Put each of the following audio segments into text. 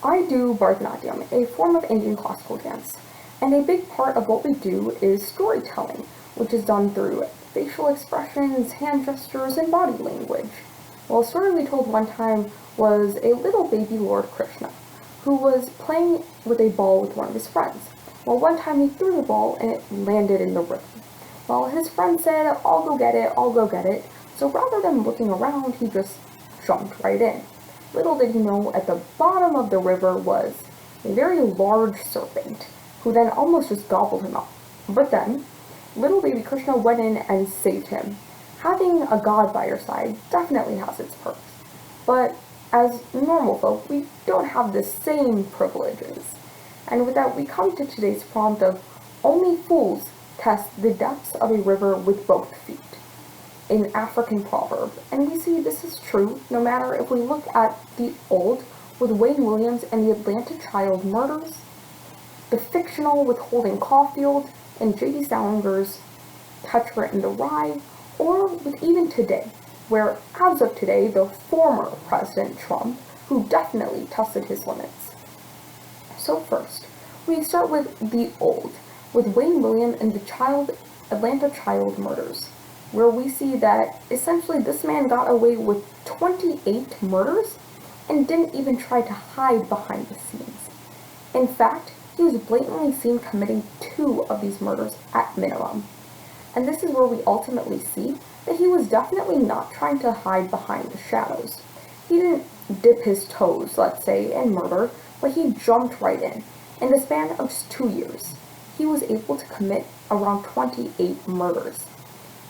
I do Bharatanatyam, a form of Indian classical dance, and a big part of what we do is storytelling, which is done through facial expressions, hand gestures, and body language. Well, a story we told one time was a little baby Lord Krishna, who was playing with a ball with one of his friends. Well, one time he threw the ball and it landed in the river. Well, his friend said, I'll go get it, I'll go get it. So rather than looking around, he just jumped right in. Little did he know, at the bottom of the river was a very large serpent, who then almost just gobbled him up. But then, little baby Krishna went in and saved him. Having a god by your side definitely has its perks. But as normal folk, we don't have the same privileges. And with that, we come to today's prompt of only fools test the depths of a river with both feet, an African proverb. And we see this is true no matter if we look at the old with Wayne Williams and the Atlanta child murders, the fictional with Holden Caulfield and J.D. Salinger's Petra and the Rye, or with even today, where as of today, the former President Trump, who definitely tested his limits. So first, we start with the old, with Wayne Williams and the Atlanta child murders, where we see that essentially this man got away with 28 murders and didn't even try to hide behind the scenes. In fact, he was blatantly seen committing 2 of these murders at minimum. And this is where we ultimately see that he was definitely not trying to hide behind the shadows. He didn't dip his toes, let's say, in murder, but he jumped right in. In the span of 2 years, he was able to commit around 28 murders.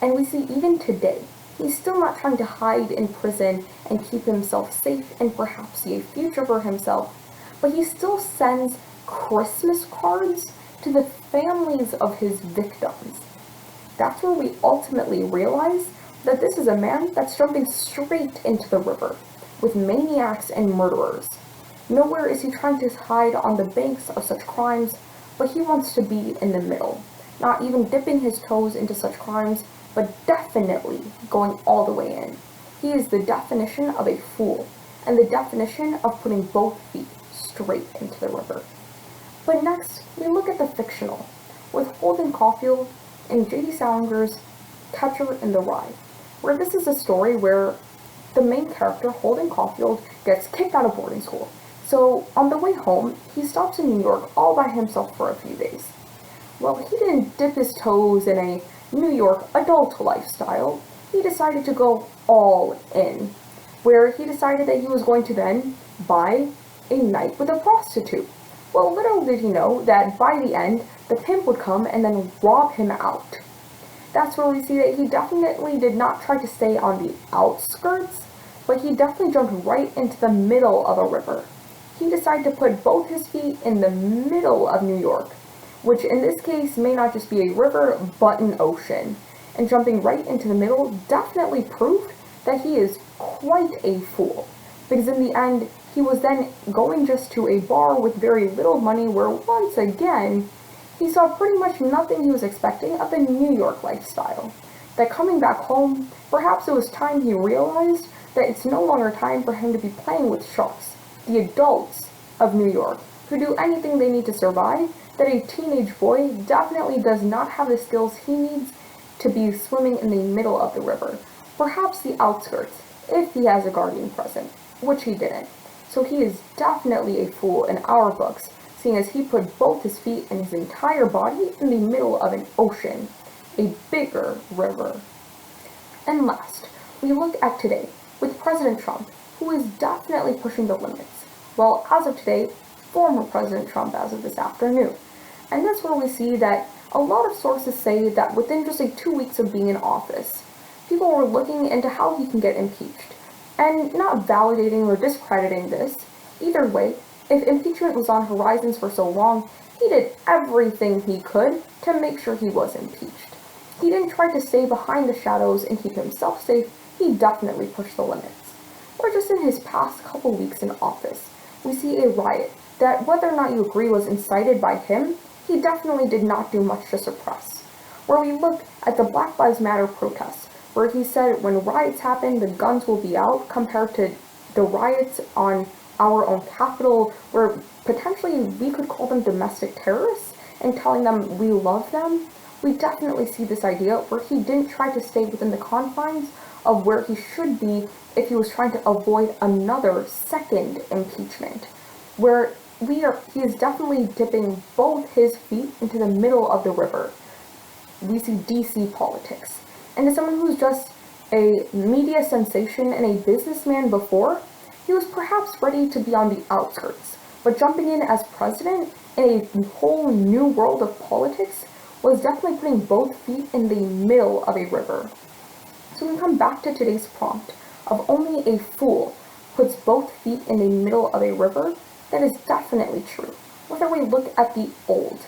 And we see even today, he's still not trying to hide in prison and keep himself safe and perhaps see a future for himself, but he still sends Christmas cards to the families of his victims. That's where we ultimately realize that this is a man that's jumping straight into the river with maniacs and murderers. Nowhere is he trying to hide on the banks of such crimes, but he wants to be in the middle, not even dipping his toes into such crimes, but definitely going all the way in. He is the definition of a fool, and the definition of putting both feet straight into the river. But next, we look at the fictional, with Holden Caulfield and J.D. Salinger's Petra and the Rye, where this is a story where the main character, Holden Caulfield, gets kicked out of boarding school. So on the way home, he stops in New York all by himself for a few days. Well, he didn't dip his toes in a New York adult lifestyle. He decided to go all in, where he decided that he was going to then buy a night with a prostitute. Well, little did he know that by the end, the pimp would come and then rob him out. That's where we see that he definitely did not try to stay on the outskirts, but he definitely jumped right into the middle of a river. He decided to put both his feet in the middle of New York, which in this case may not just be a river, but an ocean. And jumping right into the middle definitely proved that he is quite a fool, because in the end, he was then going just to a bar with very little money where, once again, he saw pretty much nothing he was expecting of the New York lifestyle. That coming back home, perhaps it was time he realized that it's no longer time for him to be playing with sharks, the adults of New York, who do anything they need to survive, that a teenage boy definitely does not have the skills he needs to be swimming in the middle of the river. Perhaps the outskirts, if he has a guardian present, which he didn't. So he is definitely a fool in our books, seeing as he put both his feet and his entire body in the middle of an ocean, a bigger river. And last, we look at today with President Trump, who is definitely pushing the limits. Well, as of today, former President Trump as of this afternoon. And that's where we see that a lot of sources say that within just 2 weeks of being in office, people were looking into how he can get impeached. And not validating or discrediting this, either way, if impeachment was on horizons for so long, he did everything he could to make sure he was impeached. He didn't try to stay behind the shadows and keep himself safe, he definitely pushed the limits. Or just in his past couple weeks in office, we see a riot that, whether or not you agree was incited by him, he definitely did not do much to suppress. Where we look at the Black Lives Matter protests, where he said when riots happen, the guns will be out, compared to the riots on our own capital, where potentially we could call them domestic terrorists, and telling them we love them, we definitely see this idea where he didn't try to stay within the confines of where he should be if he was trying to avoid another second impeachment, where he is definitely dipping both his feet into the middle of the river. We see DC politics. And as someone who's just a media sensation and a businessman before, he was perhaps ready to be on the outskirts, but jumping in as president in a whole new world of politics was definitely putting both feet in the middle of a river. So when we come back to today's prompt of only a fool puts both feet in the middle of a river, that is definitely true. Whether we look at the old,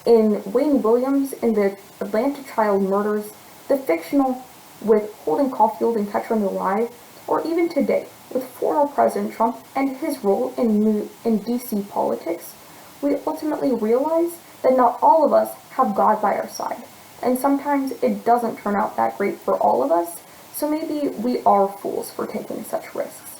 in Wayne Williams in the Atlanta child murders, the fictional with Holden Caulfield and Catcher in the Rye, or even today with former President Trump and his role in DC politics, we ultimately realize that not all of us have God by our side, and sometimes it doesn't turn out that great for all of us, so maybe we are fools for taking such risks.